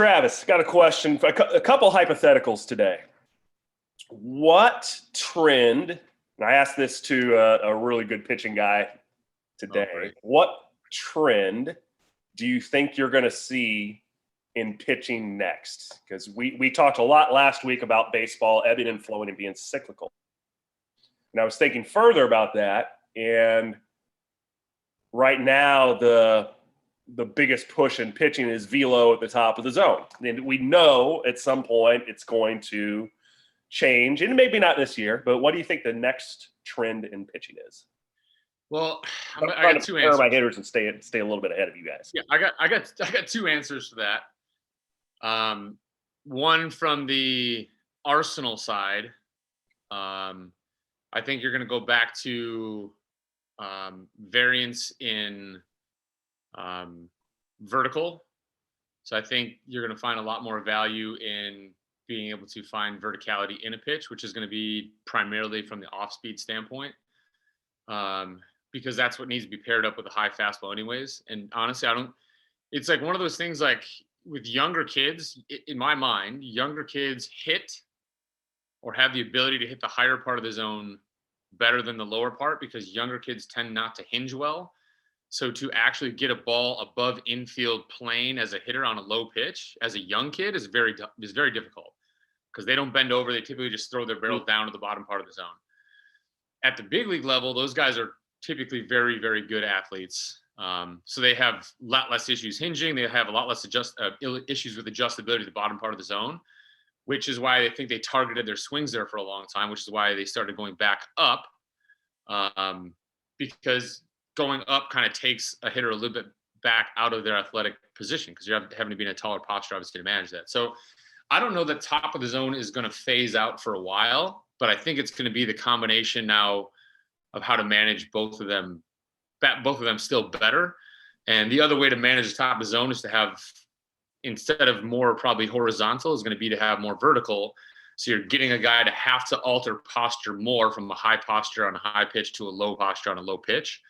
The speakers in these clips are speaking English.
Travis, got a question, a couple hypotheticals today. What trend, and I asked this to a really good pitching guy today, what trend do you think you're going to see in pitching next? Because we talked a lot last week about baseball ebbing and flowing and being cyclical. And I was thinking further about that, and right now the biggest push in pitching is velo at the top of the zone. And we know at some point it's going to change, and maybe not this year, but what do you think the next trend in pitching is? Well, I got two answers. My hitters and stay a little bit ahead of you guys. Yeah, I got two answers to that. One from the Arsenal side. I think you're going to go back to variance in vertical. So I think you're going to find a lot more value in being able to find verticality in a pitch, which is going to be primarily from the off-speed standpoint, because that's what needs to be paired up with a high fastball anyways. And honestly, it's like one of those things, like with younger kids, in my mind, younger kids hit or have the ability to hit the higher part of the zone better than the lower part, because younger kids tend not to hinge well. So to actually get a ball above infield plane as a hitter on a low pitch as a young kid is very difficult, because they don't bend over. They typically just throw their barrel down to the bottom part of the zone. At the big league level, those guys are typically very, very good athletes. So they have a lot less issues hinging. They have a lot less issues with adjustability to the bottom part of the zone, which is why I think they targeted their swings there for a long time, which is why they started going back up, because going up kind of takes a hitter a little bit back out of their athletic position, because you're having to be in a taller posture, obviously, to manage that. So I don't know that top of the zone is going to phase out for a while, but I think it's going to be the combination now of how to manage both of them still better. And the other way to manage the top of the zone is to have, instead of more probably horizontal, is going to be to have more vertical. So you're getting a guy to have to alter posture more from a high posture on a high pitch to a low posture on a low pitch.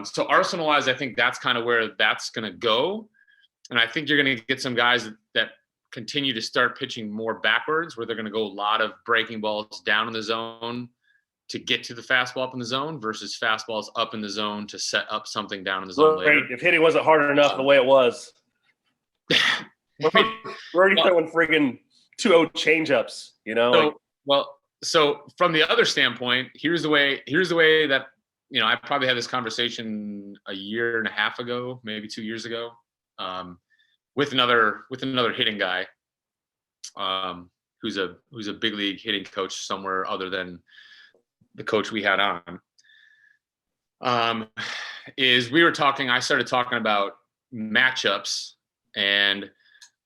So Arsenal-wise, I think that's kind of where that's going to go. And I think you're going to get some guys that continue to start pitching more backwards, where they're going to go a lot of breaking balls down in the zone to get to the fastball up in the zone versus fastballs up in the zone to set up something down in the zone later. If hitting wasn't hard enough the way it was. We're already throwing friggin' 2-0 changeups, you know? So from the other standpoint, here's the way that, you know, I probably had this conversation a year and a half ago, maybe 2 years ago, with another hitting guy, who's a big league hitting coach somewhere other than the coach we had on. I started talking about matchups, and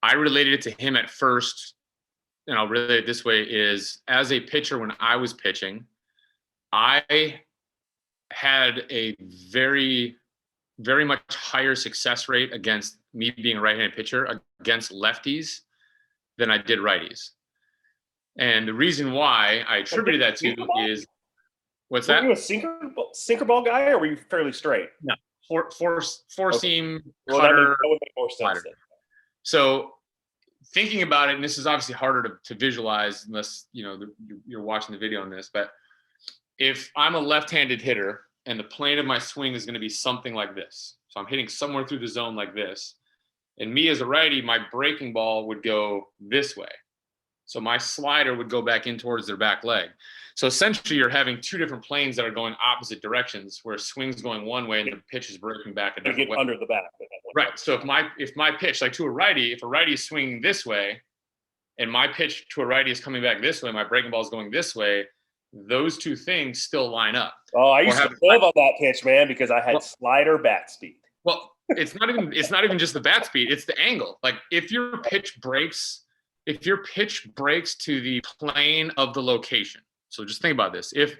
I related it to him at first, and I'll relate it this way, is as a pitcher, when I was pitching, I had a very, very much higher success rate against me being a right-handed pitcher against lefties than I did righties. And the reason why I attributed that to is, what's that? Were you a sinker ball guy, or were you fairly straight? No, four seam cutter. That would make more sense then. So thinking about it, and this is obviously harder to visualize unless you're watching the video on this, but if I'm a left-handed hitter and the plane of my swing is going to be something like this, so I'm hitting somewhere through the zone like this, and me as a righty, my breaking ball would go this way. So my slider would go back in towards their back leg. So essentially you're having two different planes that are going opposite directions, where a swing's going one way and the pitch is breaking back a different way. Under the back. Right. So if my pitch, like to a righty, if a righty is swinging this way and my pitch to a righty is coming back this way, my breaking ball is going this way, those two things still line up. Oh, I used to live on that pitch, man, because I had slider bat speed. Well, it's not even just the bat speed, it's the angle. Like if your pitch breaks to the plane of the location. So just think about this. If,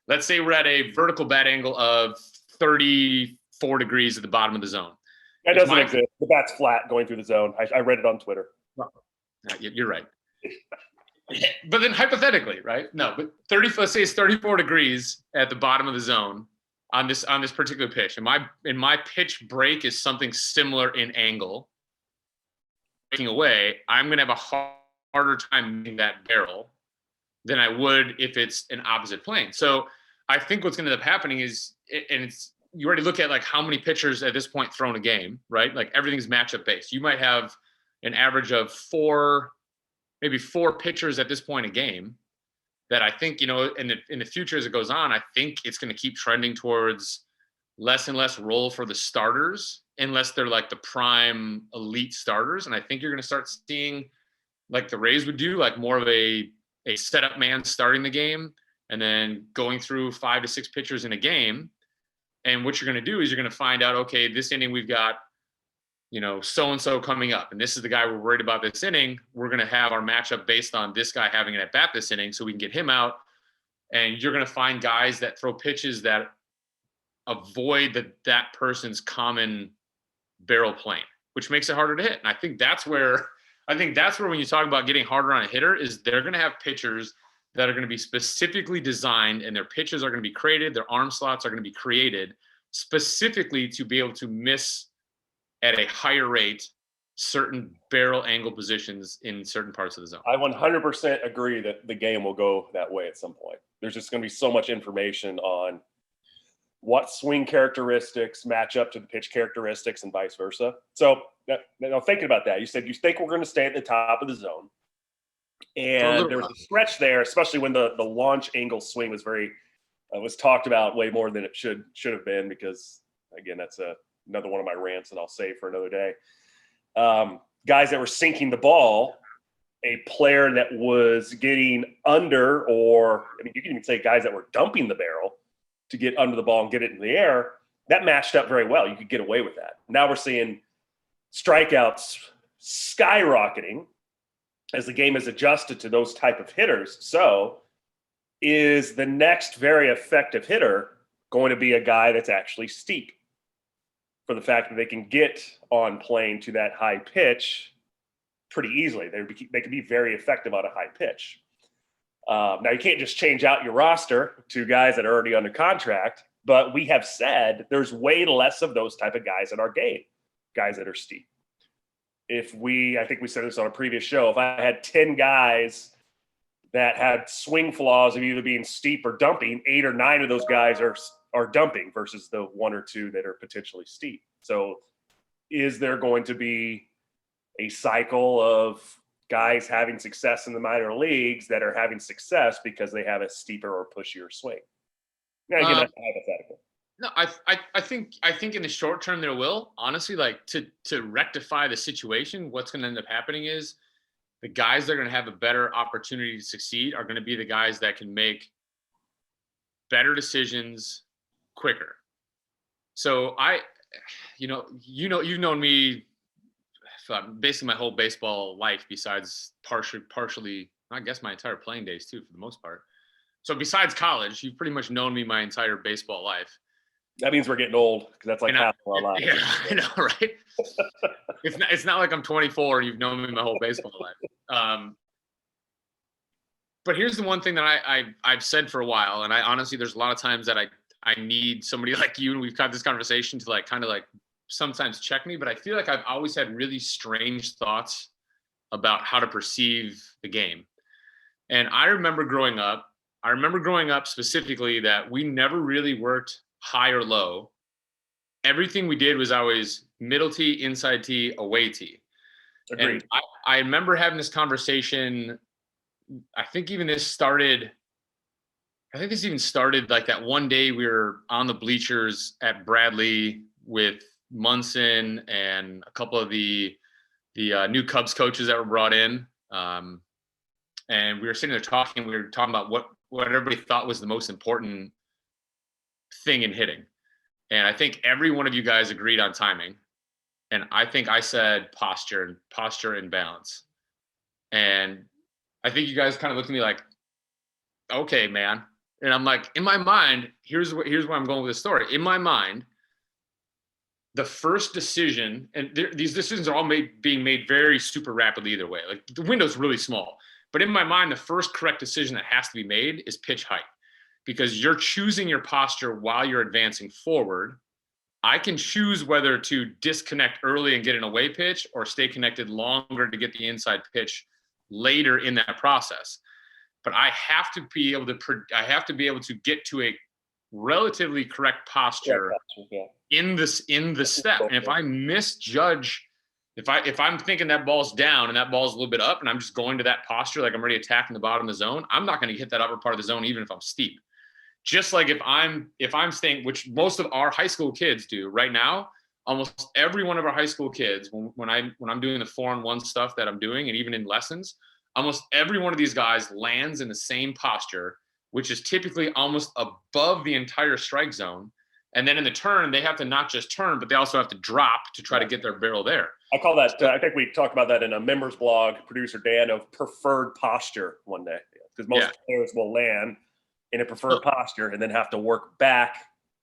let's say, we're at a vertical bat angle of 34 degrees at the bottom of the zone. That doesn't exist. The bat's flat going through the zone. I read it on Twitter. You're right. But then hypothetically, right? No, but let's say it's 34 degrees at the bottom of the zone on this particular pitch. And my pitch break is something similar in angle. breaking away, I'm going to have a harder time making that barrel than I would if it's an opposite plane. So I think what's going to end up happening is, and it's, you already look at like how many pitchers at this point thrown a game, right? Like everything's matchup based. You might have an average of maybe four pitchers at this point a game that I think, in the future as it goes on, I think it's going to keep trending towards less and less role for the starters unless they're like the prime elite starters. And I think you're going to start seeing, like the Rays would do, like more of a setup man starting the game and then going through 5 to 6 pitchers in a game. And what you're going to do is you're going to find out, okay, this inning we've got, so-and-so coming up, and this is the guy we're worried about this inning. We're going to have our matchup based on this guy having an at-bat this inning so we can get him out. And you're going to find guys that throw pitches that avoid that person's common barrel plane, which makes it harder to hit. And I think that's where when you talk about getting harder on a hitter is they're going to have pitchers that are going to be specifically designed, and their pitches are going to be created, their arm slots are going to be created specifically to be able to miss at a higher rate certain barrel angle positions in certain parts of the zone. I 100% agree that the game will go that way at some point. There's just going to be so much information on what swing characteristics match up to the pitch characteristics and vice versa. So now thinking about that, you said you think we're going to stay at the top of the zone. And there was a stretch there, especially when the launch angle swing was talked about way more than it should have been, because again, that's another one of my rants that I'll save for another day. Guys that were sinking the ball, a player that was getting under, or you can even say guys that were dumping the barrel to get under the ball and get it in the air, that matched up very well. You could get away with that. Now we're seeing strikeouts skyrocketing as the game is adjusted to those type of hitters. So is the next very effective hitter going to be a guy that's actually steep, for the fact that they can get on plane to that high pitch pretty easily? They can be very effective on a high pitch. Now, you can't just change out your roster to guys that are already under contract, but we have said there's way less of those type of guys in our game, guys that are steep. I think we said this on a previous show, if I had 10 guys that had swing flaws of either being steep or dumping, 8 or 9 of those guys are dumping versus the 1 or 2 that are potentially steep. So is there going to be a cycle of guys having success in the minor leagues that are having success because they have a steeper or pushier swing? Now, again, that's hypothetical. No, I think in the short term there will. Honestly, like to rectify the situation, what's going to end up happening is the guys that are going to have a better opportunity to succeed are going to be the guys that can make better decisions quicker. So you've known me basically my whole baseball life, besides partially, I guess my entire playing days too, for the most part. So besides college, you've pretty much known me my entire baseball life. That means we're getting old, because that's like half of our lives. Yeah, I know, right? It's not like I'm 24 and you've known me my whole baseball life. But here's the one thing that I've said for a while, and I honestly, there's a lot of times that I need somebody like you, and we've had this conversation to like kind of like sometimes check me, but I feel like I've always had really strange thoughts about how to perceive the game. And I remember growing up specifically that we never really worked high or low. Everything we did was always middle tee, inside tee, away tee. Agreed. And I remember having this conversation. I think this even started like that one day we were on the bleachers at Bradley with Munson and a couple of the new Cubs coaches that were brought in. And we were sitting there talking. We were talking about what everybody thought was the most important thing in hitting. And I think every one of you guys agreed on timing. And I think I said posture and balance. And I think you guys kind of looked at me like, okay, man. And I'm like, in my mind, here's where I'm going with this story. In my mind, the first decision, and these decisions are all being made very super rapidly either way. Like the window's really small. But in my mind, the first correct decision that has to be made is pitch height, because you're choosing your posture while you're advancing forward I can choose whether to disconnect early and get an away pitch or stay connected longer to get the inside pitch later in that process. But I have to be able to get to a relatively correct posture in the step. And if I misjudge, if I'm thinking that ball's down and that ball's a little bit up and I'm just going to that posture like I'm already attacking the bottom of the zone, I'm not going to hit that upper part of the zone even if I'm steep. Just like if I'm staying, which most of our high school kids do right now, almost every one of our high school kids, when I'm doing the 4-on-1 stuff that I'm doing, and even in lessons, almost every one of these guys lands in the same posture, which is typically almost above the entire strike zone. And then in the turn, they have to not just turn, but they also have to drop to try to get their barrel there. I call that, I think we talked about that in a members blog, producer Dan, of preferred posture one day. Because most players will land in a preferred posture and then have to work back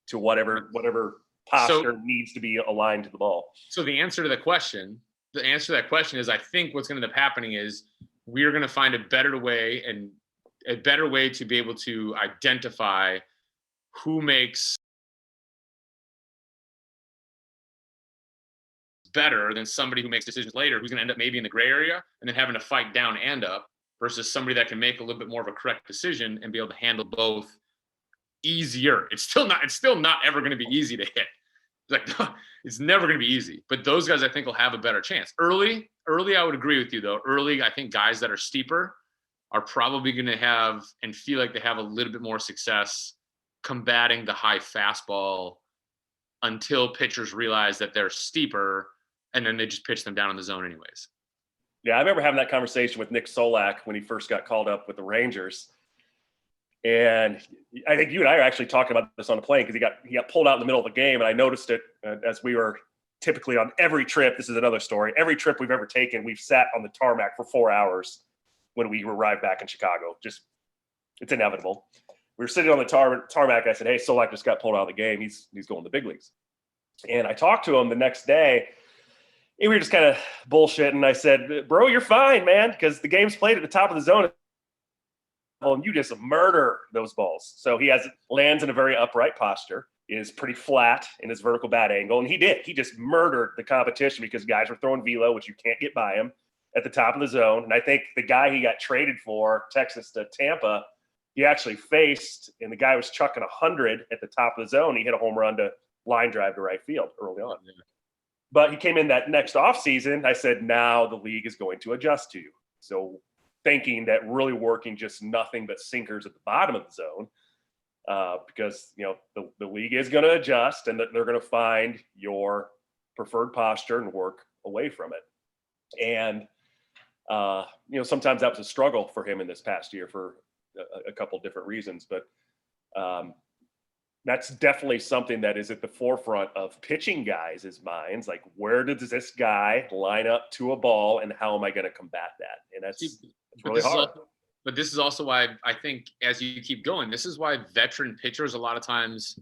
to whatever posture needs to be aligned to the ball. So the answer to that question is, I think what's going to end up happening is we're going to find a better way to be able to identify who makes better than somebody who makes decisions later, who's going to end up maybe in the gray area and then having to fight down and up, versus somebody that can make a little bit more of a correct decision and be able to handle both easier. It's still not ever going to be easy to hit. It's never going to be easy. But those guys, I think, will have a better chance. Early, I would agree with you, though. Early, I think guys that are steeper are probably going to have and feel like they have a little bit more success combating the high fastball until pitchers realize that they're steeper, and then they just pitch them down in the zone anyways. Yeah, I remember having that conversation with Nick Solak when he first got called up with the Rangers. And I think you and I are actually talking about this on the plane, because he got pulled out in the middle of the game, and I noticed it as we were typically on every trip. This is another story. Every trip we've ever taken, we've sat on the tarmac for 4 hours when we arrived back in Chicago. Just, it's inevitable. We were sitting on the tarmac. I said, "Hey, Solak just got pulled out of the game. He's going to the big leagues." And I talked to him the next day, and we were just kind of bullshitting. I said, "Bro, you're fine, man, because the game's played at the top of the zone, and you just murder those balls." So he lands in a very upright posture, is pretty flat in his vertical bat angle, and he just murdered the competition because guys were throwing velo, which you can't get by him, at the top of the zone. And I think the guy he got traded for, Texas to Tampa, he actually faced, and the guy was chucking 100 at the top of the zone. He hit a home run to line drive to right field early on. Yeah. But he came in that next offseason. I said, now the league is going to adjust to you. So thinking that really working just nothing but sinkers at the bottom of the zone, because the league is going to adjust, and that they're going to find your preferred posture and work away from it. And sometimes that was a struggle for him in this past year for a couple of different reasons. But that's definitely something that is at the forefront of pitching guys' minds. Like, where does this guy line up to a ball, and how am I going to combat that? And that's really hard. But this is also why I think, as you keep going, this is why veteran pitchers a lot of times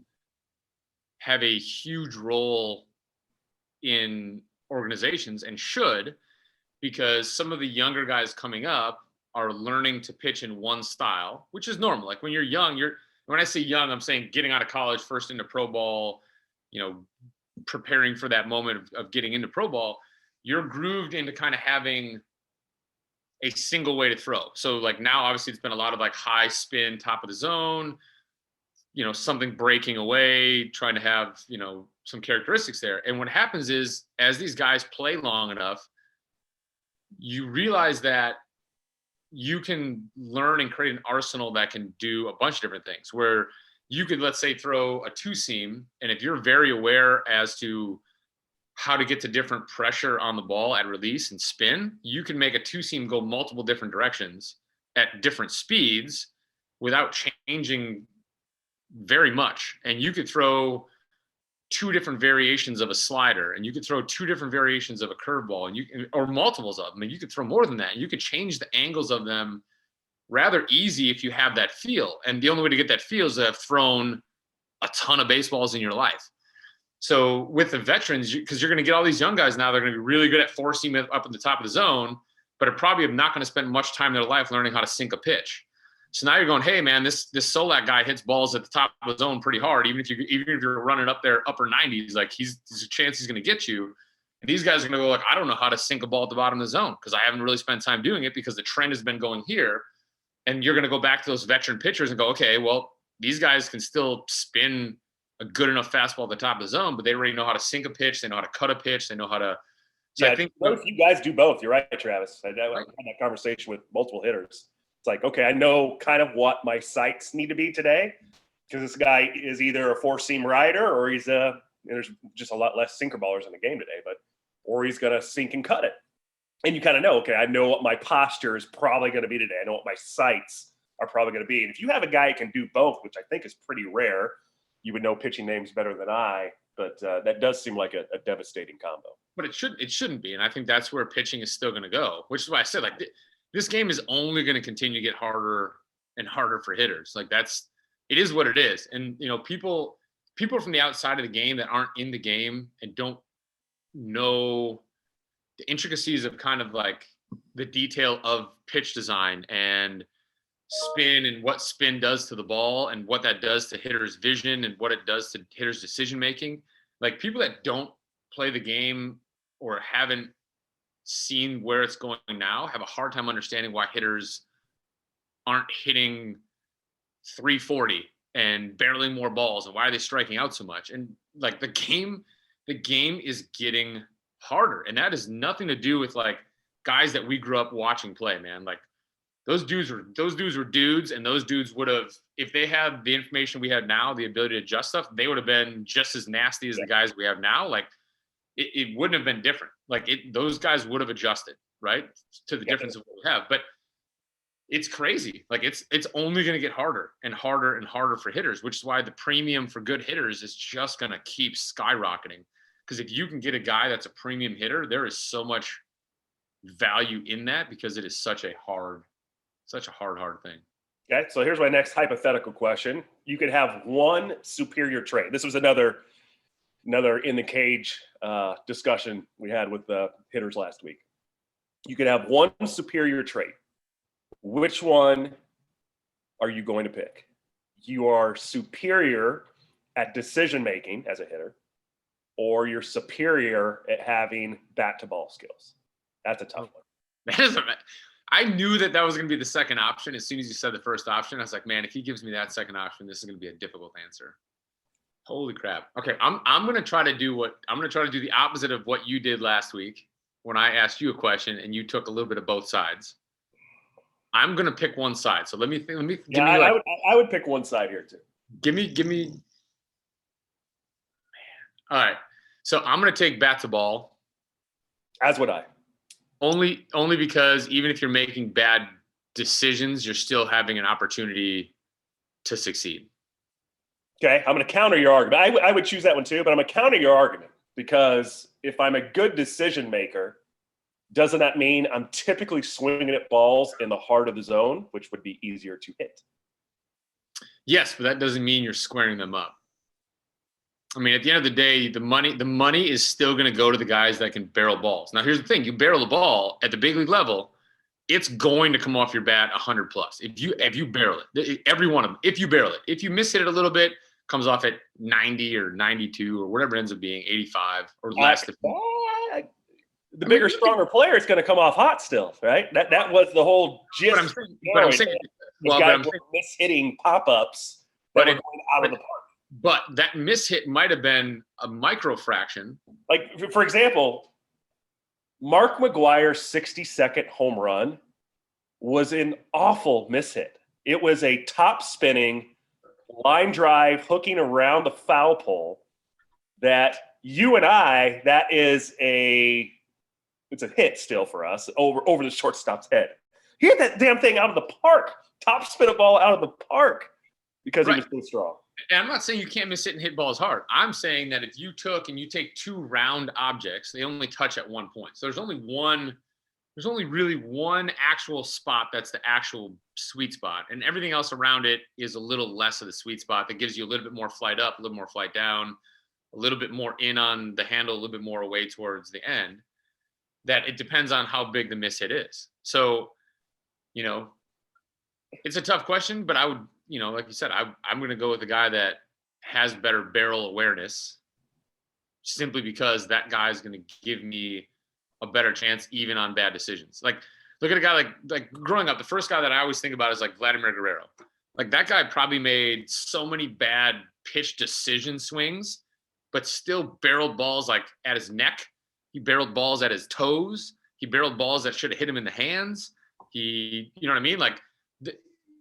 have a huge role in organizations, and should, because some of the younger guys coming up are learning to pitch in one style, which is normal. Like when you're young, when I say young, I'm saying getting out of college, first into pro ball, preparing for that moment of getting into pro ball, you're grooved into kind of having a single way to throw. So like now, obviously it's been a lot of like high spin, top of the zone, something breaking away, trying to have, some characteristics there. And what happens is, as these guys play long enough, you realize that you can learn and create an arsenal that can do a bunch of different things, where you could, let's say, throw a two seam. And if you're very aware as to how to get to different pressure on the ball at release and spin, you can make a two seam go multiple different directions at different speeds without changing very much. And you could throw two different variations of a slider, and you could throw two different variations of a curveball, or multiples of them. And you could throw more than that. You could change the angles of them rather easy if you have that feel. And the only way to get that feel is to have thrown a ton of baseballs in your life. So with the veterans, because you're going to get all these young guys now, they're going to be really good at four seam up at the top of the zone, but are probably not going to spend much time in their life learning how to sink a pitch. So now you're going, hey man, this Solak guy hits balls at the top of the zone pretty hard. Even if you're running up there upper 90s, like there's a chance he's going to get you. And these guys are going to go like, I don't know how to sink a ball at the bottom of the zone because I haven't really spent time doing it because the trend has been going here. And you're going to go back to those veteran pitchers and go, okay, well, these guys can still spin a good enough fastball at the top of the zone, but they already know how to sink a pitch. They know how to cut a pitch. They know how to. So yeah, I think both you guys do both. You're right, Travis. I had that conversation with multiple hitters. It's like, okay, I know kind of what my sights need to be today because this guy is either a four-seam rider or there's just a lot less sinker ballers in the game today, or he's going to sink and cut it. And you kind of know, okay, I know what my posture is probably going to be today. I know what my sights are probably going to be. And if you have a guy who can do both, which I think is pretty rare, you would know pitching names better than I, but that does seem like a devastating combo. But it shouldn't be. And I think that's where pitching is still going to go, which is why I said, like, this game is only going to continue to get harder and harder for hitters. Like it is what it is. And, people from the outside of the game that aren't in the game and don't know the intricacies of kind of like the detail of pitch design and spin and what spin does to the ball and what that does to hitters' vision and what it does to hitters' decision-making. Like people that don't play the game or haven't seen where it's going now have a hard time understanding why hitters aren't hitting 340 and barreling more balls and why are they striking out so much. And like the game is getting harder, and that has nothing to do with like guys that we grew up watching play, man. Like those dudes were dudes, and those dudes would have, if they had the information we have now, the ability to adjust stuff, they would have been just as nasty as the guys we have now. Like it wouldn't have been different. Like those guys would have adjusted, right, to the difference of what we have. But it's crazy. Like it's only going to get harder and harder and harder for hitters, which is why the premium for good hitters is just going to keep skyrocketing. Because if you can get a guy that's a premium hitter, there is so much value in that because it is such a hard thing. Okay, so here's my next hypothetical question. You could have one superior trait. This was another in the cage discussion we had with the hitters last week. You could have one superior trait. Which one are you going to pick? You are superior at decision making as a hitter, or you're superior at having bat to ball skills. That's a tough one. I knew that was going to be the second option. As soon as you said the first option, I was like, man, if he gives me that second option, this is going to be a difficult answer. Holy crap. Okay. I'm going to try to do the opposite of what you did last week when I asked you a question and you took a little bit of both sides. I'm going to pick one side. So let me I would pick one side here too. Give me. Man. All right. So I'm going to take bat to ball. As would I. Only because even if you're making bad decisions, you're still having an opportunity to succeed. Okay, I'm going to counter your argument. I would choose that one too, but I'm going to counter your argument because if I'm a good decision maker, doesn't that mean I'm typically swinging at balls in the heart of the zone, which would be easier to hit? Yes, but that doesn't mean you're squaring them up. I mean, at the end of the day, the money is still going to go to the guys that can barrel balls. Now, here's the thing: you barrel the ball at the big league level, it's going to come off your bat 100 plus. If you barrel it, every one of them. If you barrel it, if you miss it a little bit, comes off at 90 or 92 or whatever it ends up being, 85 or less. The bigger, stronger player is going to come off hot still, right? That was the whole gist. But I'm saying, mis-hitting pop-ups that were going out of the park. But that mishit might have been a microfraction. Like, for example, Mark McGwire's 60-second home run was an awful mishit. It was a top-spinning line drive hooking around the foul pole that you and I, it's a hit still for us over the shortstop's head. He hit that damn thing out of the park, top spin a ball out of the park because he was so strong. And I'm not saying you can't miss it and hit balls hard. I'm saying that if you take two round objects, they only touch at one point. So there's only really one actual spot that's the actual sweet spot. And everything else around it is a little less of the sweet spot that gives you a little bit more flight up, a little more flight down, a little bit more in on the handle, a little bit more away towards the end. That it depends on how big the miss hit is. So, It's a tough question, but I would, like you said, I'm going to go with the guy that has better barrel awareness, simply because that guy's going to give me a better chance even on bad decisions. Like, look at a guy like growing up, the first guy that I always think about is like Vladimir Guerrero. Like, that guy probably made so many bad pitch decision swings, but still barreled balls like at his neck. He barreled balls at his toes. He barreled balls that should have hit him in the hands. You know what I mean? Like,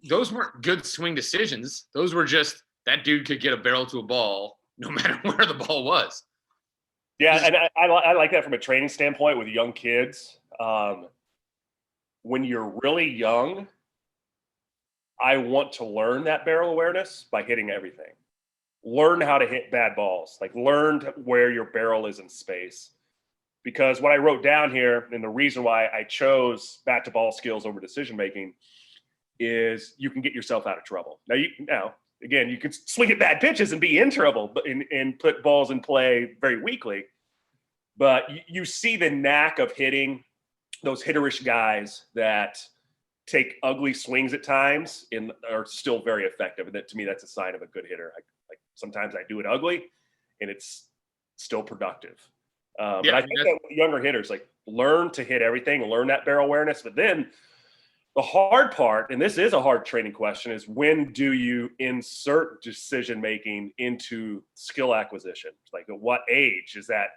those weren't good swing decisions. Those were just, that dude could get a barrel to a ball no matter where the ball was. Yeah, and I like that from a training standpoint with young kids. When you're really young, I want to learn that barrel awareness by hitting everything. Learn how to hit bad balls, like learn where your barrel is in space. Because what I wrote down here, and the reason why I chose bat to ball skills over decision making, is you can get yourself out of trouble. Now, again, you can swing at bad pitches and be in trouble, and put balls in play very weakly. But you see the knack of hitting, those hitterish guys that take ugly swings at times and are still very effective. And that, to me, that's a sign of a good hitter. Like sometimes I do it ugly and it's still productive. But I think that younger hitters, like, learn to hit everything, learn that barrel awareness. But then the hard part, and this is a hard training question, is when do you insert decision making into skill acquisition? Like, at what age is that?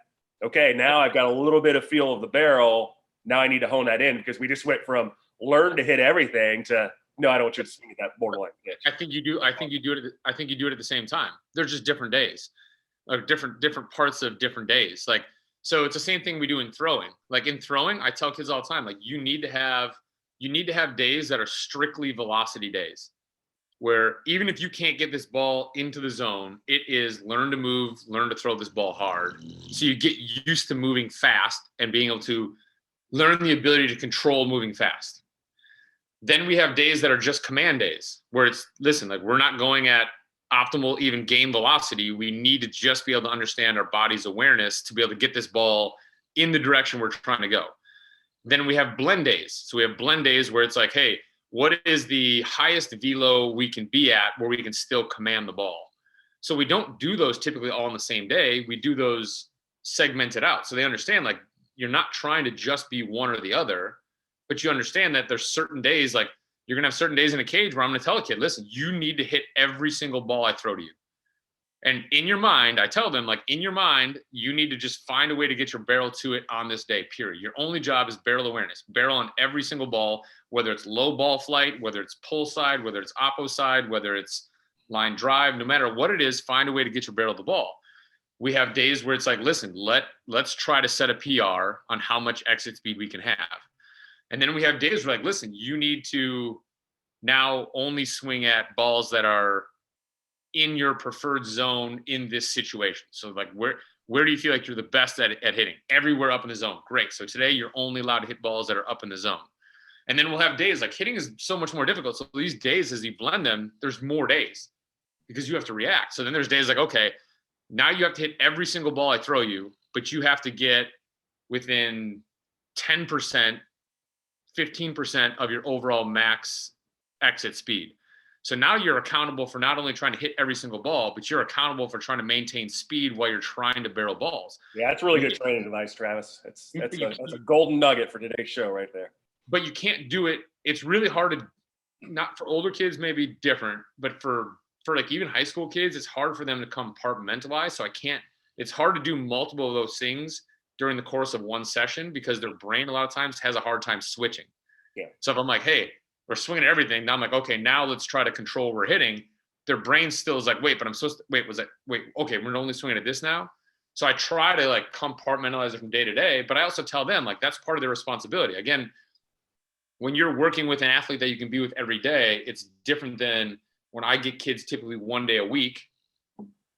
Okay, now I've got a little bit of feel of the barrel. Now I need to hone that in, because we just went from learn to hit everything to no, I don't want you to swing at that borderline pitch. I think you do it at the same time. They're just different days, or different parts of different days. Like, so it's the same thing we do in throwing. Like, in throwing, I tell kids all the time, like, you need to have days that are strictly velocity days, where even if you can't get this ball into the zone, it is learn to move, learn to throw this ball hard. So you get used to moving fast and being able to learn the ability to control moving fast. Then we have days that are just command days, where it's, listen, like, we're not going at optimal even game velocity. We need to just be able to understand our body's awareness to be able to get this ball in the direction we're trying to go. Then we have blend days. So we have blend days where it's like, hey, what is the highest velo we can be at where we can still command the ball? So we don't do those typically all on the same day. We do those segmented out. So they understand, like, you're not trying to just be one or the other, but you understand that there's certain days, like, you're going to have certain days in a cage where I'm going to tell a kid, listen, you need to hit every single ball I throw to you. And in your mind, I tell them, like, in your mind, you need to just find a way to get your barrel to it on this day, period. Your only job is barrel awareness. Barrel on every single ball, whether it's low ball flight, whether it's pull side, whether it's oppo side, whether it's line drive, no matter what it is, find a way to get your barrel to the ball. We have days where it's like, listen, let's try to set a PR on how much exit speed we can have. And then we have days where, like, listen, you need to now only swing at balls that are in your preferred zone in this situation. So, like, where do you feel like you're the best at hitting? Everywhere up in the zone. Great. So today you're only allowed to hit balls that are up in the zone. And then we'll have days, like, hitting is so much more difficult. So these days, as you blend them, there's more days because you have to react. So then there's days like, okay, now you have to hit every single ball I throw you, but you have to get within 10%, 15% of your overall max exit speed. So now you're accountable for not only trying to hit every single ball, but you're accountable for trying to maintain speed while you're trying to barrel balls. Yeah, it's really good training device, Travis. That's a golden nugget for today's show right there. But you can't do it. It's really hard to, not for older kids, maybe different, but for like even high school kids, it's hard for them to compartmentalize. So it's hard to do multiple of those things during the course of one session because their brain a lot of times has a hard time switching. Yeah. So if I'm like, hey, we're swinging at everything. Now I'm like, okay, now let's try to control what we're hitting. Their brain still is like, wait, but I'm supposed to, okay, we're only swinging at this now. So I try to, like, compartmentalize it from day to day, but I also tell them, like, that's part of their responsibility. Again, when you're working with an athlete that you can be with every day, it's different than when I get kids typically one day a week.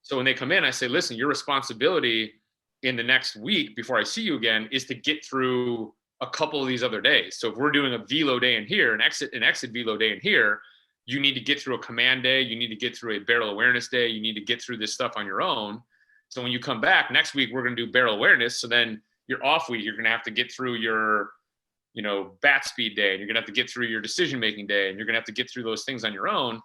So when they come in, I say, listen, your responsibility in the next week before I see you again is to get through a couple of these other days. So if we're doing a velo day in here, an exit velo day in here, you need to get through a command day. You need to get through a barrel awareness day. You need to get through this stuff on your own. So when you come back next week, we're going to do barrel awareness. So then your off week, you're going to have to get through your bat speed day, and you're going to have to get through your decision making day, and you're going to have to get through those things on your own.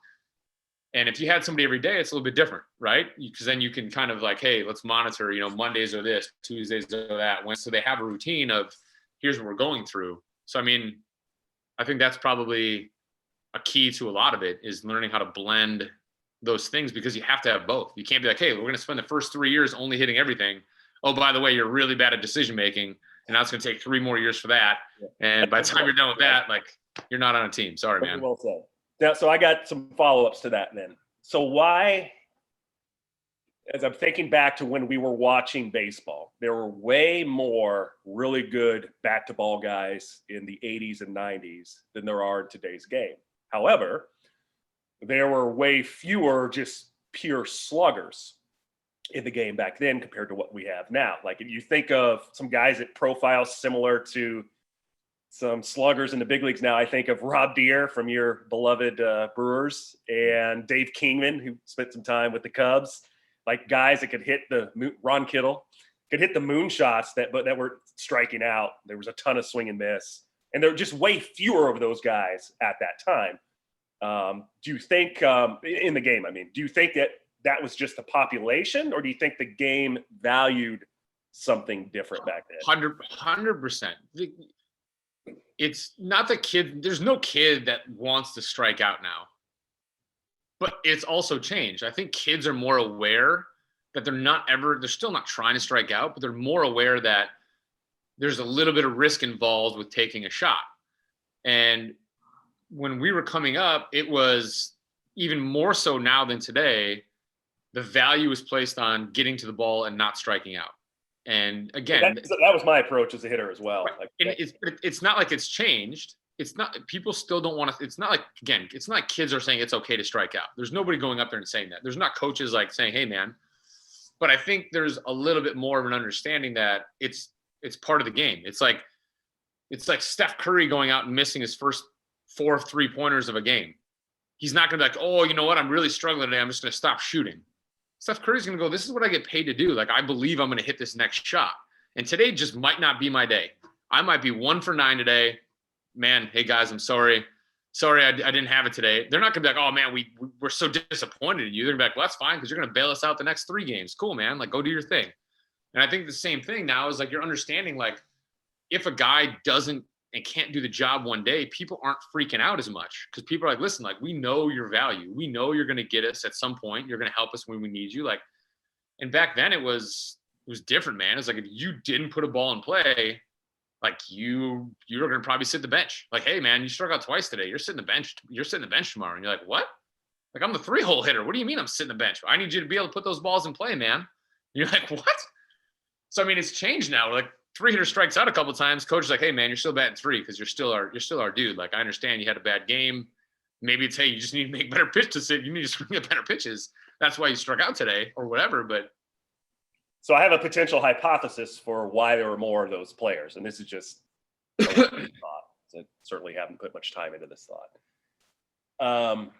And if you had somebody every day, it's a little bit different, right? Because then you can kind of like, hey, let's monitor, Mondays are this, Tuesdays are that. So they have a routine of here's what we're going through. So, I mean, I think that's probably a key to a lot of it, is learning how to blend those things, because you have to have both. You can't be like, hey, we're going to spend the first 3 years only hitting everything. Oh, by the way, you're really bad at decision making, and now it's going to take 3 more years for that. And by the time you're done with that, like, you're not on a team. Sorry, man. Well said. Now, so I got some follow-ups to that then. So why, as I'm thinking back to when we were watching baseball, there were way more really good bat-to-ball guys in the 80s and 90s than there are in today's game. However, there were way fewer just pure sluggers in the game back then compared to what we have now. Like, if you think of some guys that profile similar to some sluggers in the big leagues now, I think of Rob Deere from your beloved Brewers, and Dave Kingman, who spent some time with the Cubs. Like, guys that could hit Ron Kittle could hit the moon shots that were striking out. There was a ton of swing and miss, and there were just way fewer of those guys at that time. Do you think in the game? I mean, do you think that was just the population, or do you think the game valued something different back then? 100%. It's not the kid. There's no kid that wants to strike out now, but it's also changed. I think kids are more aware that they're still not trying to strike out, but they're more aware that there's a little bit of risk involved with taking a shot. And when we were coming up, it was even more so now than today. The value is placed on getting to the ball and not striking out. And again, that was my approach as a hitter as well. Right. It's not like it's changed. It's not, people still don't want to, it's not like kids are saying it's okay to strike out. There's nobody going up there and saying that. There's not coaches like saying, hey man, but I think there's a little bit more of an understanding that it's part of the game. It's like Steph Curry going out and missing his first 4 3-pointers of a game. He's not going to be like, oh, you know what? I'm really struggling today. I'm just going to stop shooting. Steph Curry's going to go, this is what I get paid to do. Like, I believe I'm going to hit this next shot. And today just might not be my day. I might be 1 for 9 today. Man, hey guys, I'm sorry. I didn't have it today. They're not going to be like, oh man, we're so disappointed in you. They're going to be like, well, that's fine, because you're going to bail us out the next 3 games. Cool, man. Like, go do your thing. And I think the same thing now is like, you're understanding, like, if a guy doesn't and can't do the job one day, people aren't freaking out as much, because people are like, listen, like, we know your value. We know you're going to get us at some point. You're going to help us when we need you. Like, and back then it was different, man. It's like, if you didn't put a ball in play, like, you were going to probably sit the bench. Like, hey man, you struck out twice today. You're sitting the bench. You're sitting the bench tomorrow. And you're like, what? Like, I'm the 3-hole hitter. What do you mean I'm sitting the bench? I need you to be able to put those balls in play, man. And you're like, what? So, I mean, it's changed now. Like, 3-hitter strikes out a couple of times. Coach is like, hey man, you're still batting 3 because you're still our dude. Like, I understand you had a bad game. Maybe it's, hey, you just need to make better pitch to sit. You need to swing at better pitches. That's why you struck out today or whatever. But so I have a potential hypothesis for why there were more of those players. And this is just a thought. I certainly haven't put much time into this thought.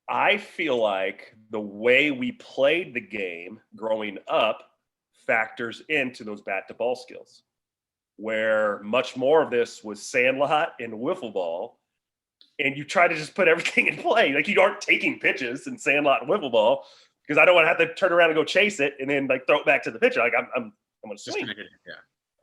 I feel like the way we played the game growing up factors into those bat to ball skills, where much more of this was sandlot and wiffle ball, and you try to just put everything in play. Like, you aren't taking pitches in sandlot and wiffle ball, because I don't want to have to turn around and go chase it and then like throw it back to the pitcher. Like, I'm going to swing.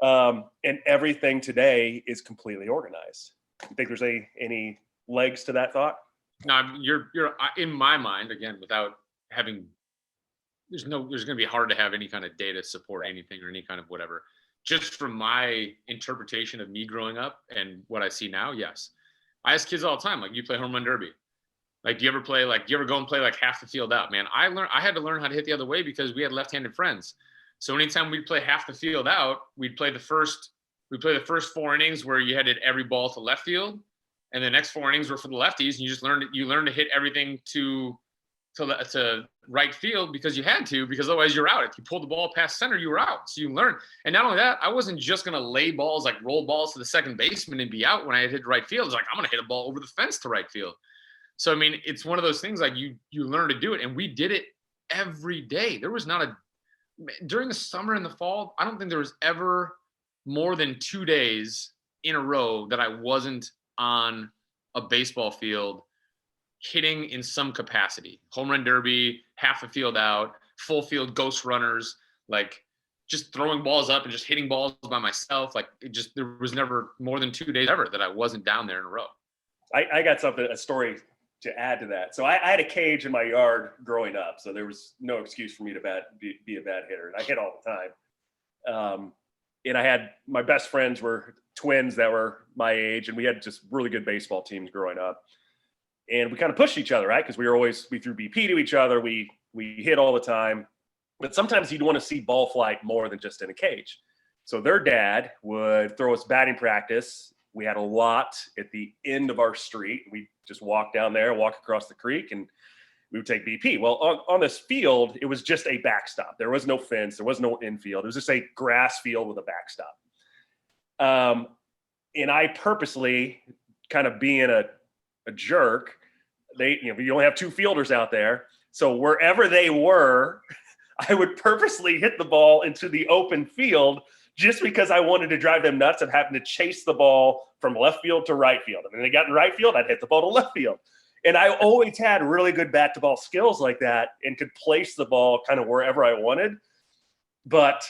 Yeah. And everything today is completely organized. You think there's any legs to that thought? No, you're in my mind, again, without having, there's going to be hard to have any kind of data support anything or any kind of whatever. Just from my interpretation of me growing up and what I see now, yes. I ask kids all the time, like, you play home run derby. Like, do you ever go and play like half the field out? Man, I had to learn how to hit the other way because we had left-handed friends. So anytime we'd play half the field out, we'd play the first 4 innings where you had to hit every ball to left field. And the next 4 innings were for the lefties. And you just learn to hit everything to right field because you had to, because otherwise you're out. If you pulled the ball past center, you were out. So you learn. And not only that, I wasn't just going to lay balls, like roll balls to the second baseman and be out when I hit right field. It's like, I'm going to hit a ball over the fence to right field. So, I mean, it's one of those things, like, you learn to do it. And we did it every day. There was during the summer and the fall, I don't think there was ever more than 2 days in a row that I wasn't on a baseball field hitting in some capacity. Home run derby, half the field out, full field ghost runners, like just throwing balls up and just hitting balls by myself. Like there was never more than 2 days ever that I wasn't down there in a row. I got a story to add to that. So I had a cage in my yard growing up, so there was no excuse for me to be a bad hitter. And I hit all the time. And I had my best friends were twins that were my age, and we had just really good baseball teams growing up. And we kind of pushed each other, right? Because we threw BP to each other. We hit all the time. But sometimes you'd want to see ball flight more than just in a cage. So their dad would throw us batting practice. We had a lot at the end of our street. We just walk down there, walk across the creek, and we would take BP. Well, on this field, it was just a backstop. There was no fence. There was no infield. It was just a grass field with a backstop. And I purposely, kind of being a jerk, you only have two fielders out there. So wherever they were, I would purposely hit the ball into the open field just because I wanted to drive them nuts of having to chase the ball from left field to right field. And when they got in right field, I'd hit the ball to left field. And I always had really good bat-to-ball skills like that and could place the ball kind of wherever I wanted. But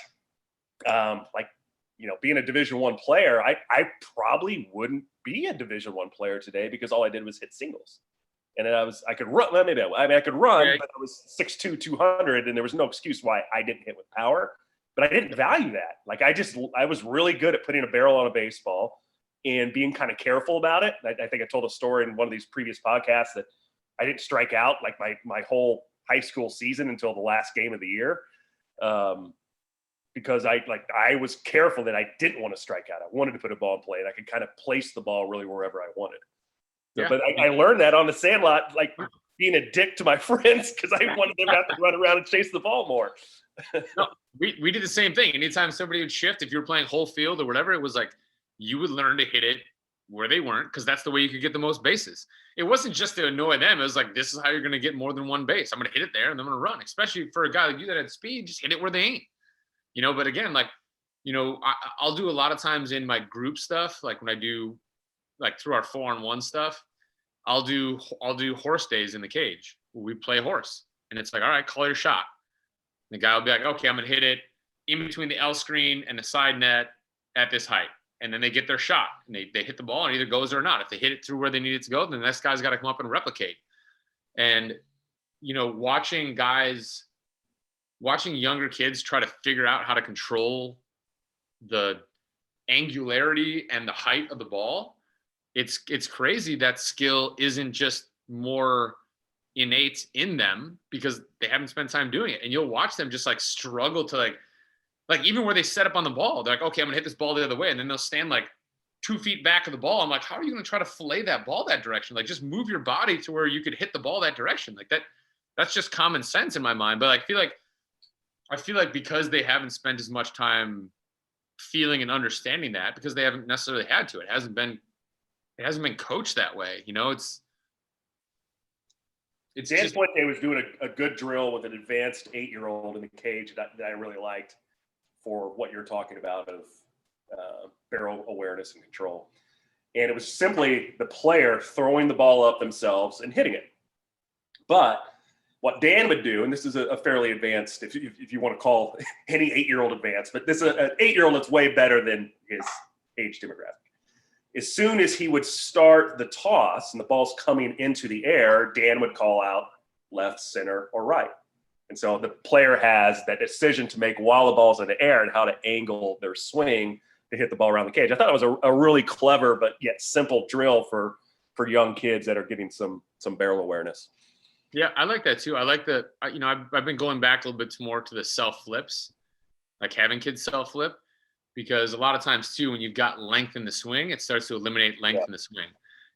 being a Division I player, I probably wouldn't be a Division I player today because all I did was hit singles. And then I could run. Well, I could run, but I was 6'2", 200, and there was no excuse why I didn't hit with power. But I didn't value that. Like I was really good at putting a barrel on a baseball and being kind of careful about it. I think I told a story in one of these previous podcasts that I didn't strike out like my whole high school season until the last game of the year, because I was careful that I didn't want to strike out. I wanted to put a ball in play, and I could kind of place the ball really wherever I wanted. Yeah. But I learned that on the sandlot, like being a dick to my friends because I wanted them to have to run around and chase the ball more. No, we did the same thing. Anytime somebody would shift, if you were playing whole field or whatever, it was like you would learn to hit it where they weren't because that's the way you could get the most bases. It wasn't just to annoy them. It was like, this is how you're going to get more than one base. I'm going to hit it there and I'm going to run, especially for a guy like you that had speed, just hit it where they ain't. But again, I'll do a lot of times in my group stuff, like when I do like through our 4-on-1 stuff, I'll do horse days in the cage. We play horse and it's like, all right, call your shot. And the guy will be like, okay, I'm going to hit it in between the L screen and the side net at this height. And then they get their shot and they hit the ball and either goes or not. If they hit it through where they need it to go, then the next guy's got to come up and replicate. And, watching younger kids try to figure out how to control the angularity and the height of the ball, it's crazy that skill isn't just more innate in them because they haven't spent time doing it. And you'll watch them just like struggle to like even where they set up on the ball, they're like, okay, I'm gonna hit this ball the other way. And then they'll stand like 2 feet back of the ball. I'm like, how are you gonna try to fillet that ball that direction? Like just move your body to where you could hit the ball that direction. Like that's just common sense in my mind. But I feel like because they haven't spent as much time feeling and understanding that because they haven't necessarily had to, it hasn't been coached that way. It's Dan just, Puente was doing a good drill with an advanced 8-year-old in the cage that I really liked for what you're talking about of barrel awareness and control. And it was simply the player throwing the ball up themselves and hitting it. But what Dan would do, and this is a fairly advanced, if you want to call any 8-year-old advanced, but this is an 8-year-old that's way better than his age demographic. As soon as he would start the toss and the ball's coming into the air, Dan would call out left, center, or right. And so the player has that decision to make while the ball's in the air and how to angle their swing to hit the ball around the cage. I thought it was a really clever but yet simple drill for young kids that are getting some barrel awareness. Yeah, I like that too. I like I've been going back a little bit more to the self flips, like having kids self flip. Because a lot of times too, when you've got length in the swing, it starts to eliminate length in the swing.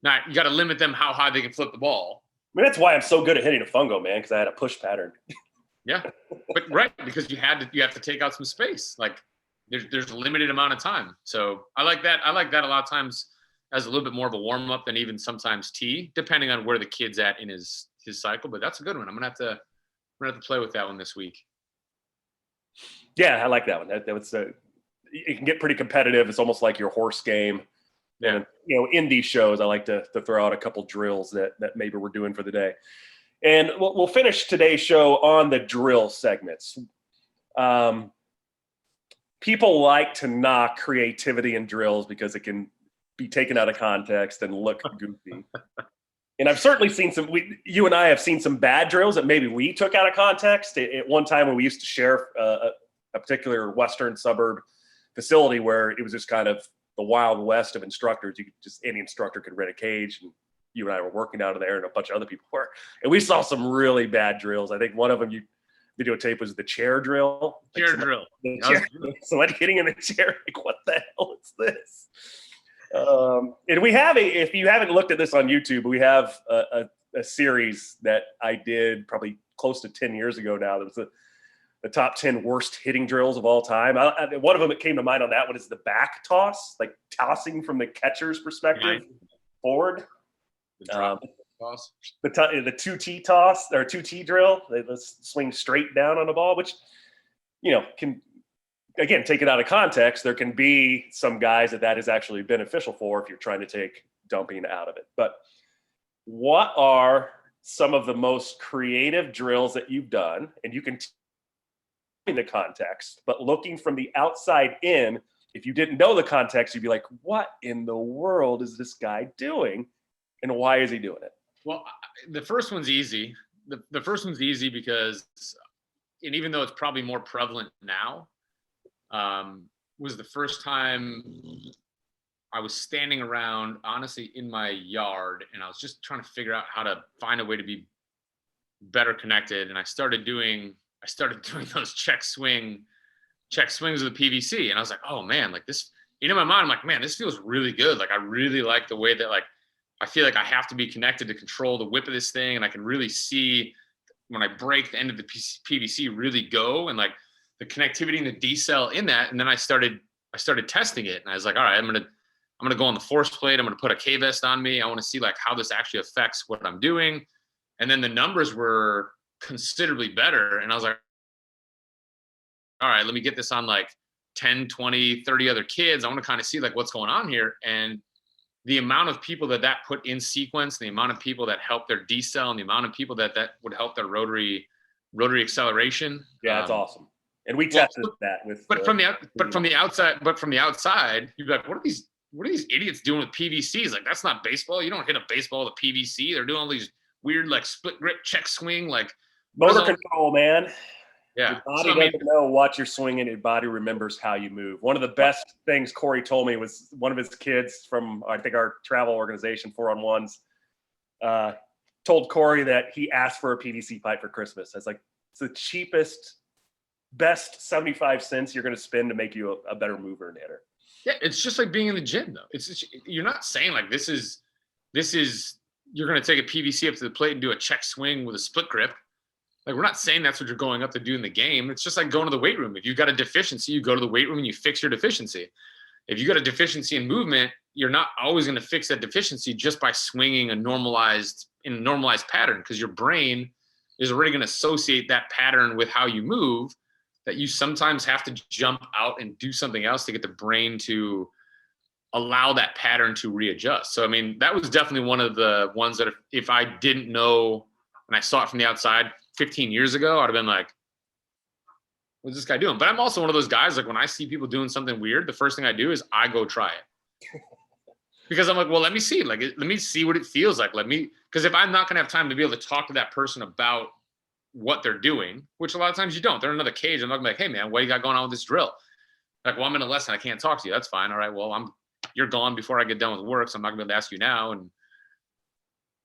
Now you got to limit them how high they can flip the ball. I mean, that's why I'm so good at hitting a fungo, man, because I had a push pattern. Yeah, but right, because you have to take out some space. Like there's a limited amount of time. So I like that. I like that a lot of times as a little bit more of a warm up than even sometimes tee, depending on where the kid's at in his cycle. But that's a good one. I'm gonna have to play with that one this week. Yeah, I like that one. That was it can get pretty competitive. It's almost like your horse game. Yeah. And, in these shows, I like to throw out a couple drills that maybe we're doing for the day. And we'll finish today's show on the drill segments. People like to knock creativity in drills because it can be taken out of context and look goofy. And I've certainly seen you and I have seen some bad drills that maybe we took out of context. At one time when we used to share a particular Western suburb facility where it was just kind of the Wild West of instructors. Any instructor could rent a cage, and you and I were working out of there, and a bunch of other people were. And we saw some really bad drills. I think one of them you videotape was the chair drill. Drill. Somebody getting in the chair, like, what the hell is this? And we have if you haven't looked at this on YouTube, we have a series that I did probably close to 10 years ago now. That was the top 10 worst hitting drills of all time. One of them that came to mind on that one is the back toss, like tossing from the catcher's perspective forward. The drop toss. The 2T toss or 2T drill. Let's swing straight down on the ball, which, can, again, take it out of context. There can be some guys that is actually beneficial for if you're trying to take dumping out of it. But what are some of the most creative drills that you've done? And you can in the context, but looking from the outside in, if you didn't know the context, you'd be like, what in the world is this guy doing? And why is he doing it? Well, the first one's easy. The first one's easy because, and even though it's probably more prevalent now, was the first time I was standing around, honestly, in my yard, and I was just trying to figure out how to find a way to be better connected. And I started doing those check swings with the PVC. And I was like, oh man, like this, in my mind, I'm like, man, this feels really good. Like, I really like the way that, like, I feel like I have to be connected to control the whip of this thing. And I can really see when I break the end of the PVC really go, and like the connectivity and the decel in that. And then I started testing it, and I was like, all right, I'm going to go on the force plate. I'm going to put a K-vest on me. I want to see like how this actually affects what I'm doing. And then the numbers were considerably better. And I was like, all right, let me get this on like 10, 20, 30 other kids. I want to kind of see like what's going on here. And the amount of people that put in sequence, the amount of people that help their decel, and the amount of people that would help their rotary acceleration. Yeah, that's awesome. And we tested that with. But from the outside, you'd be like, what are these idiots doing with PVCs? Like, that's not baseball. You don't hit a baseball with a PVC. They're doing all these weird like split grip check swing, like motor control, man. Yeah. Your body doesn't know what you're swinging. Your body remembers how you move. One of the best things Corey told me was one of his kids from, I think, our travel organization, 4-on-1s, told Corey that he asked for a PVC pipe for Christmas. I was like, it's the cheapest, best 75 cents you're going to spend to make you a better mover and hitter. Yeah, it's just like being in the gym, though. It's just, you're not saying like this is you're going to take a PVC up to the plate and do a check swing with a split grip. Like, we're not saying that's what you're going up to do in the game. It's just like going to the weight room. If you've got a deficiency, you go to the weight room and you fix your deficiency. If you got a deficiency in movement, you're not always going to fix that deficiency just by swinging in a normalized pattern, because your brain is already going to associate that pattern with how you move, that you sometimes have to jump out and do something else to get the brain to allow that pattern to readjust. So, I mean, that was definitely one of the ones that if I didn't know and I saw it from the outside 15 years ago, I'd have been like, what's this guy doing? But I'm also one of those guys, like, when I see people doing something weird, the first thing I do is I go try it. Because I'm like, well, let me see what it feels like. Because if I'm not going to have time to be able to talk to that person about what they're doing, which a lot of times you don't, they're in another cage. I'm not gonna be like, hey man, what you got going on with this drill? Like, well, I'm in a lesson, I can't talk to you. That's fine. All right, well, you're gone before I get done with work, so I'm not gonna be able to ask you now.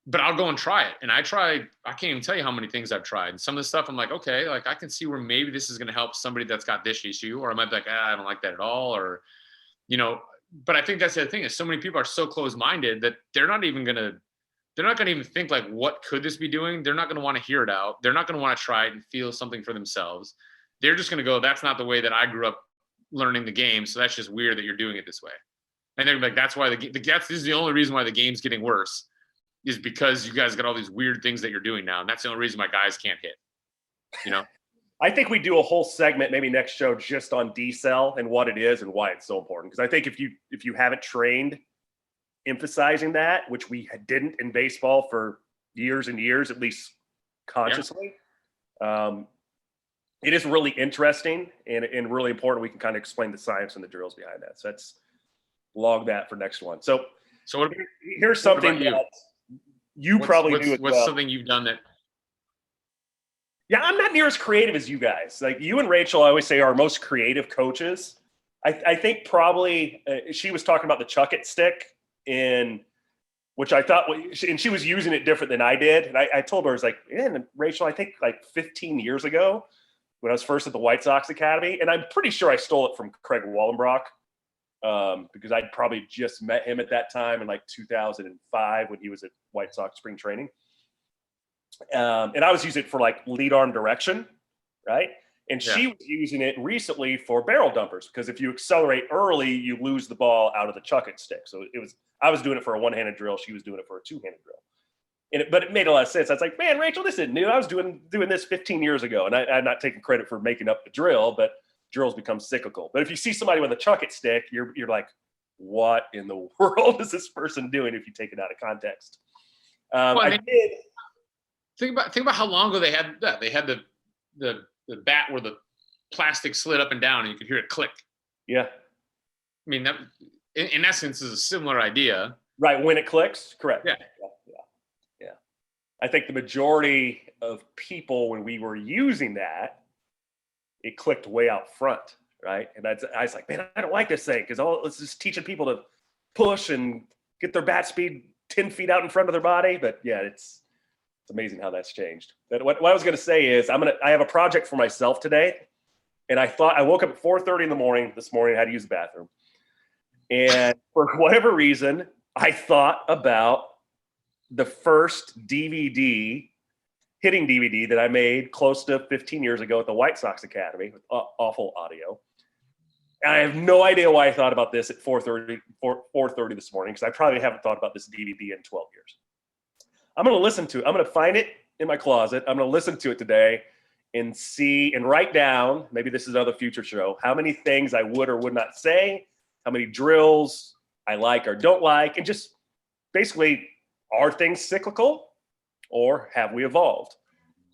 But I'll go and try it. And I can't even tell you how many things I've tried. And some of the stuff I'm like, okay, like I can see where maybe this is going to help somebody that's got this issue, or I might be like, I don't like that at all. Or, but I think that's the other thing is so many people are so closed-minded that they're not going to even think like, what could this be doing? They're not going to want to hear it out. They're not going to want to try it and feel something for themselves. They're just going to go, that's not the way that I grew up learning the game. So that's just weird that you're doing it this way. And they're like, that's why this is the only reason why the game's getting worse, is because you guys got all these weird things that you're doing now. And that's the only reason my guys can't hit, I think we do a whole segment, maybe next show, just on decel and what it is and why it's so important. Because I think if you haven't trained emphasizing that, which we didn't in baseball for years and years, at least consciously. It is really interesting and really important. We can kind of explain the science and the drills behind that. So let's log that for next one. So here's something that you probably do as well. What's something you've done that? Yeah, I'm not near as creative as you guys. Like you and Rachel, I always say, are most creative coaches. I think probably she was talking about the chuck it stick, which I thought, and she was using it different than I did. And I told her, I was like, man, Rachel, I think like 15 years ago when I was first at the White Sox Academy, and I'm pretty sure I stole it from Craig Wallenbrock because I'd probably just met him at that time in like 2005 when he was at White Sox spring training. And I was using it for like lead arm direction, right? And she was using it recently for barrel dumpers because if you accelerate early, you lose the ball out of the chuck it stick. So I was doing it for a one-handed drill. She was doing it for a two-handed drill. But it made a lot of sense. I was like, man, Rachel, this isn't new. I was doing this 15 years ago. And I'm not taking credit for making up the drill, but drills become cyclical. But if you see somebody with a chuck it stick, you're like, what in the world is this person doing if you take it out of context? I did. Think about how long ago they had that. They had the bat where the plastic slid up and down and you could hear it click. Yeah. I mean, that in essence is a similar idea. Right. When it clicks. Correct. Yeah. I think the majority of people, when we were using that, it clicked way out front. Right. And I was like, man, I don't like this thing because it's just teaching people to push and get their bat speed 10 feet out in front of their body. But yeah, it's amazing how that's changed. But what I was going to say is I have a project for myself today. And I woke up at 4:30 in the morning this morning. I had to use the bathroom. And for whatever reason, I thought about the first hitting DVD that I made close to 15 years ago at the White Sox Academy with awful audio. And I have no idea why I thought about this at 4:30 this morning because I probably haven't thought about this DVD in 12 years. I'm going to listen to it. I'm going to find it in my closet. I'm going to listen to it today and see and write down, maybe this is another future show, how many things I would or would not say, how many drills I like or don't like, and just basically, are things cyclical or have we evolved?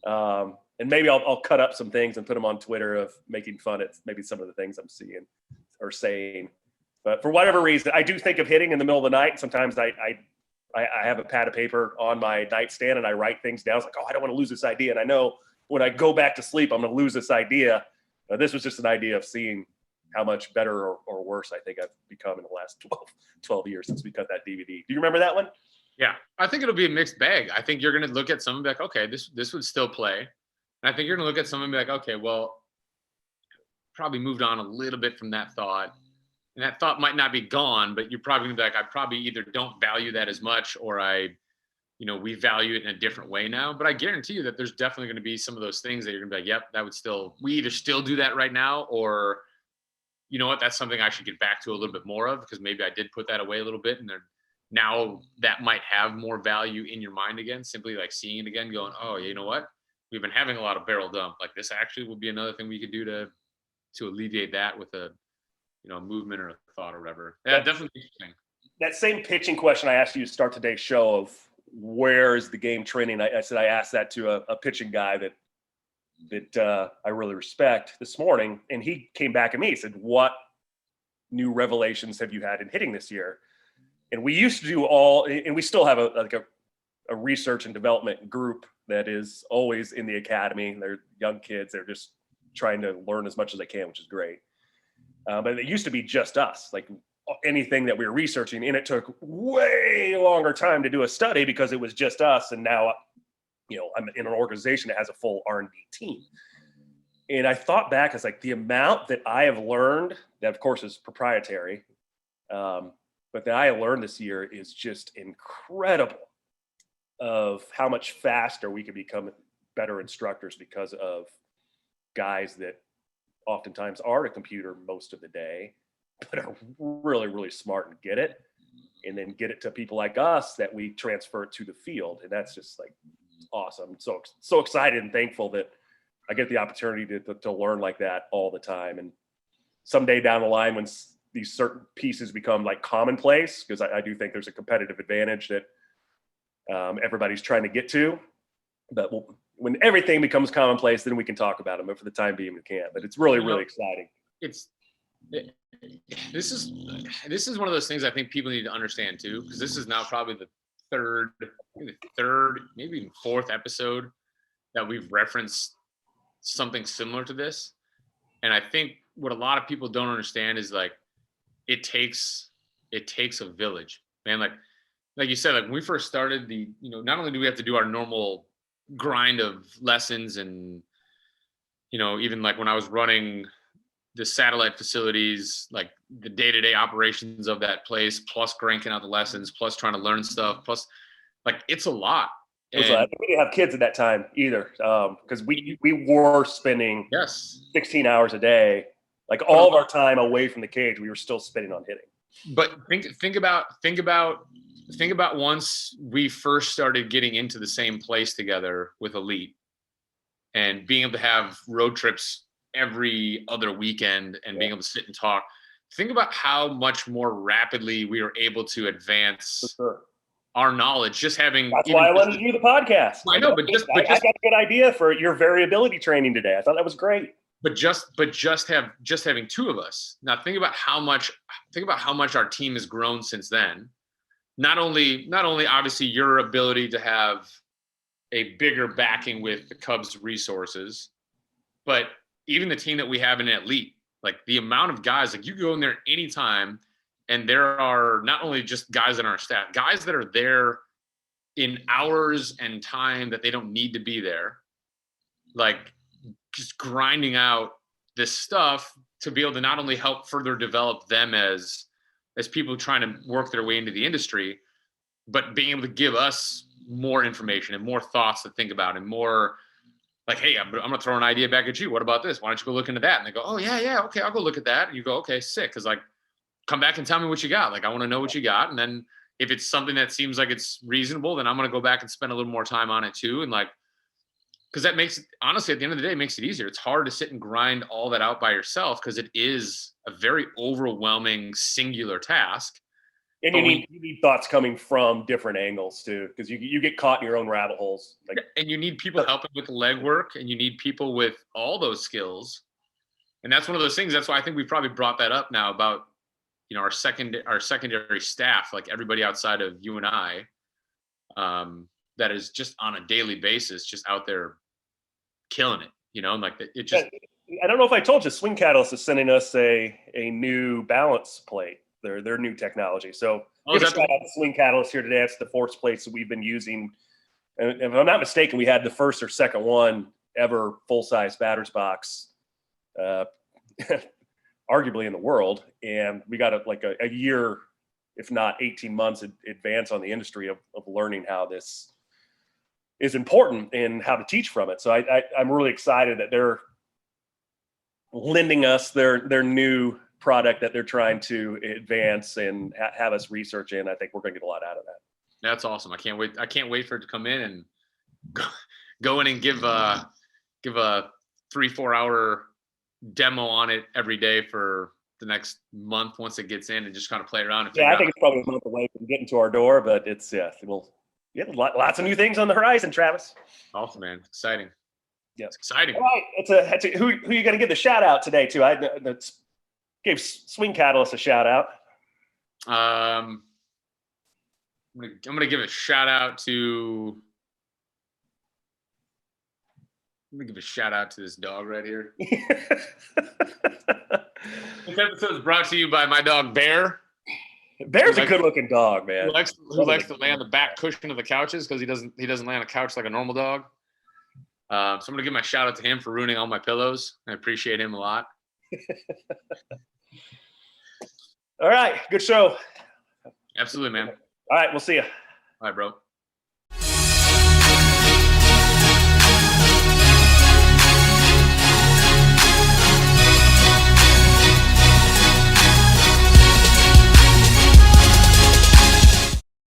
And maybe I'll cut up some things and put them on Twitter of making fun at maybe some of the things I'm seeing or saying. But for whatever reason, I do think of hitting in the middle of the night. Sometimes I have a pad of paper on my nightstand and I write things down. It's like, I don't want to lose this idea. And I know when I go back to sleep, I'm going to lose this idea. This was just an idea of seeing how much better or worse I think I've become in the last 12 years since we cut that DVD. Do you remember that one? Yeah, I think it'll be a mixed bag. I think you're going to look at some and be like, okay, this would still play. And I think you're going to look at some and be like, okay, well, probably moved on a little bit from that thought. And that thought might not be gone, but you're probably going to be like, I probably either don't value that as much or we value it in a different way now. But I guarantee you that there's definitely going to be some of those things that you're going to be like, yep, that would we either still do that right now or, you know what, that's something I should get back to a little bit more of because maybe I did put that away a little bit and now that might have more value in your mind again, simply like seeing it again, going, oh, you know what? We've been having a lot of barrel dump. Like this actually would be another thing we could do to alleviate that with a movement or a thought or whatever. Yeah, definitely interesting. That same pitching question I asked you to start today's show of where is the game trending? I said I asked that to a pitching guy that I really respect this morning, and he came back at me. He said, "What new revelations have you had in hitting this year?" And we used to do and we still have a research and development group that is always in the academy. They're young kids. They're just trying to learn as much as they can, which is great. But it used to be just us, like anything that we were researching. And it took way longer time to do a study because it was just us. And now, I'm in an organization that has a full R&D team. And I thought back, it's like the amount that I have learned, that of course is proprietary, but that I have learned this year is just incredible of how much faster we can become better instructors because of guys that oftentimes are at a computer most of the day, but are really, really smart and get it, and then get it to people like us that we transfer it to the field. And that's just like awesome. So excited and thankful that I get the opportunity to learn like that all the time. And someday down the line, when these certain pieces become like commonplace, because I do think there's a competitive advantage that everybody's trying to get to. But when everything becomes commonplace, then we can talk about them. But for the time being, we can't. But it's really, really exciting. This is one of those things I think people need to understand too, because this is now probably the third, maybe even fourth episode that we've referenced something similar to this. And I think what a lot of people don't understand is like it takes a village, man. Like you said, like when we first started, not only do we have to do our normal grind of lessons and even like when I was running the satellite facilities, like the day-to-day operations of that place, plus cranking out the lessons, plus trying to learn stuff, plus like it's a lot. We didn't have kids at that time either, because we were spending 16 hours a day, like all of our time away from the cage. We were still spending on hitting. But think about once we first started getting into the same place together with Elite, and being able to have road trips every other weekend and being able to sit and talk. Think about how much more rapidly we were able to advance our knowledge. Just having that's why I wanted to do the podcast. I know, but I got a good idea for your variability training today. I thought that was great. But just having two of us. Now think about how much our team has grown since then. Not only obviously your ability to have a bigger backing with the Cubs resources, but even the team that we have in Elite, like the amount of guys, like you go in there anytime and there are not only just guys on our staff, guys that are there in hours and time that they don't need to be there, like just grinding out this stuff to be able to not only help further develop them as people trying to work their way into the industry, but being able to give us more information and more thoughts to think about and more like, hey, I'm going to throw an idea back at you. What about this? Why don't you go look into that? And they go, oh, yeah, okay, I'll go look at that. And you go, okay, sick. Because, like, come back and tell me what you got. Like, I want to know what you got. And then if it's something that seems like it's reasonable, then I'm going to go back and spend a little more time on it too. And, like, because that makes it, honestly, at the end of the day, it makes it easier. It's hard to sit and grind all that out by yourself because it is a very overwhelming singular task. And you need thoughts coming from different angles too, because you get caught in your own rabbit holes. And you need people helping with the legwork, and you need people with all those skills. And that's one of those things. That's why I think we probably brought that up now about our secondary staff, like everybody outside of you and I, that is just on a daily basis, just out there killing it. And like it just. I don't know if I told you, Swing Catalyst is sending us a new balance plate. Their new technology. So give a shout out to Swing Catalyst here today. That's the force plates that we've been using. And if I'm not mistaken, we had the first or second one ever full-size batter's box, arguably in the world. And we got a year, if not 18 months advance on the industry of learning how this is important and how to teach from it. So I'm really excited that they're lending us their new product that they're trying to advance and have us research in. I think we're going to get a lot out of that. That's awesome. I can't wait for it to come in and go in and give a 3-4 hour demo on it every day for the next month once it gets in, and just kind of play around. And I think it's probably a month away from getting to our door, but it's lots of new things on the horizon, Travis. Awesome, man. Exciting. Yeah, it's exciting. All right, who you going to give the shout out today to? That's gave Swing Catalyst a shout out. I'm gonna give a shout out to. I'm gonna give a shout out to this dog right here. This episode is brought to you by my dog Bear. Bear's a good-looking dog, man. Who likes to lay on the back cushion of the couches because he doesn't lay on a couch like a normal dog. So I'm gonna give my shout out to him for ruining all my pillows. I appreciate him a lot. All right. Good show. Absolutely, man. All right. We'll see you. All right, bro.